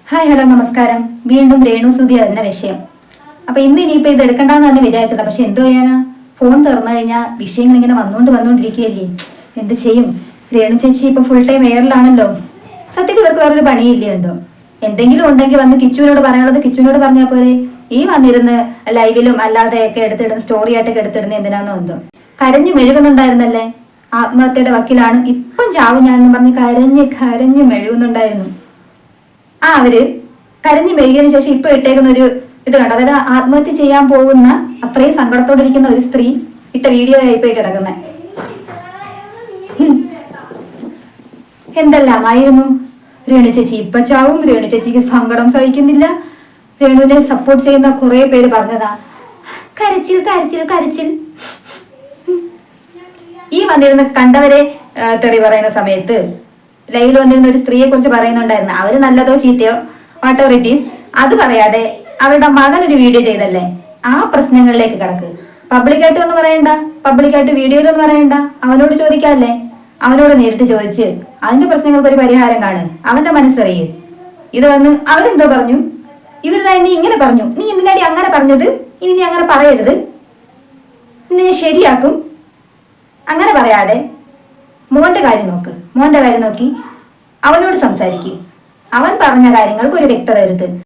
Hi hello നമസ്കാരം. വീണ്ടും രേണു സുധി എന്ന വിഷയം. അപ്പൊ ഇനിയിപ്പോ ഇത് എടുക്കണ്ടെന്ന് തന്നെ വിചാരിച്ചതാ. പക്ഷെ എന്തോ ചെയ്യാനാ, ഫോൺ തുറന്നു കഴിഞ്ഞാൽ വിഷയങ്ങൾ ഇങ്ങനെ വന്നുകൊണ്ടിരിക്കുകയല്ലേ. എന്ത് ചെയ്യും? രേണു ചേച്ചി ഇപ്പൊ ഫുൾ ടൈം എയറിലാണല്ലോ. സത്യത്തിൽ ഇവർക്ക് വേറൊരു പണിയില്ലേ എന്തോ. എന്തെങ്കിലും ഉണ്ടെങ്കിൽ വന്ന് കിച്ചുവിനോട് പറയാനുള്ളത് കിച്ചുവിനോട് പറഞ്ഞാൽ പോരെ. ഈ വന്നിരുന്ന് ലൈവിലും അല്ലാതെയൊക്കെ എടുത്തിടുന്ന സ്റ്റോറി ആയിട്ടൊക്കെ എടുത്തിടുന്ന എന്തിനാന്നോ എന്തോ. കരഞ്ഞു മെഴുകുന്നുണ്ടായിരുന്നല്ലേ. ആത്മഹത്യയുടെ വക്കിലാണ്, ഇപ്പം ചാവും ഞാനെന്ന് പറഞ്ഞ് കരഞ്ഞു മെഴുകുന്നുണ്ടായിരുന്നു. അവര് കരഞ്ഞു മെഴുകിയതിനു ശേഷം ഇപ്പൊ ഇട്ടേക്കുന്ന ഒരു ഇത് കണ്ടോ. അതായത് ആത്മഹത്യ ചെയ്യാൻ പോകുന്ന അത്രയും സങ്കടത്തോടിരിക്കുന്ന ഒരു സ്ത്രീ ഇട്ട വീഡിയോ ആയിപ്പോയി കിടക്കുന്നത്. എന്തെല്ലാമായിരുന്നു. രേണു ചേച്ചി ഇപ്പൊ ചാവും, രേണു ചേച്ചിക്ക് സങ്കടം സഹിക്കുന്നില്ല, രേണുവിനെ സപ്പോർട്ട് ചെയ്യുന്ന കുറെ പേര് പറഞ്ഞതാ കരച്ചിൽ കരച്ചിൽ കരച്ചിൽ. ഈ വന്നിരുന്ന കണ്ടവരെ തെറി പറയുന്ന സമയത്ത് ലൈവിൽ വന്നിരുന്ന ഒരു സ്ത്രീയെ കുറിച്ച് പറയുന്നുണ്ടായിരുന്നു. അവര് നല്ലതോ ചീത്തയോ വാട്ട് എവർ ഇറ്റ് ഈസ്, അത് പറയാതെ അവരുടെ മകൻ ഒരു വീഡിയോ ചെയ്തല്ലേ, ആ പ്രശ്നങ്ങളിലേക്ക് കിടക്ക്. പബ്ലിക്കായിട്ട് ഒന്നും പറയണ്ട, പബ്ലിക്കായിട്ട് വീഡിയോയിലൊന്നും പറയണ്ട. അവനോട് ചോദിക്കാല്ലേ, അവനോട് നേരിട്ട് ചോദിച്ച് അതിന്റെ പ്രശ്നങ്ങൾക്ക് ഒരു പരിഹാരം കാണ്. അവന്റെ മനസ്സറിയേ. ഇത് വന്ന് അവരെന്തോ പറഞ്ഞു, ഇവര് തന്നെ ഇങ്ങനെ പറഞ്ഞു, നീ എന്തിനാടി അങ്ങനെ പറഞ്ഞത്, ഇനി നീ അങ്ങനെ പറയരുത്, ഇന്ന് ഞാൻ ശരിയാക്കും. അങ്ങനെ പറയാതെ മോന്റെ കാര്യം നോക്കി അവനോട് സംസാരിക്കും. അവൻ പറഞ്ഞ കാര്യങ്ങൾക്ക് ഒരു വ്യക്തത വരുത്ത്.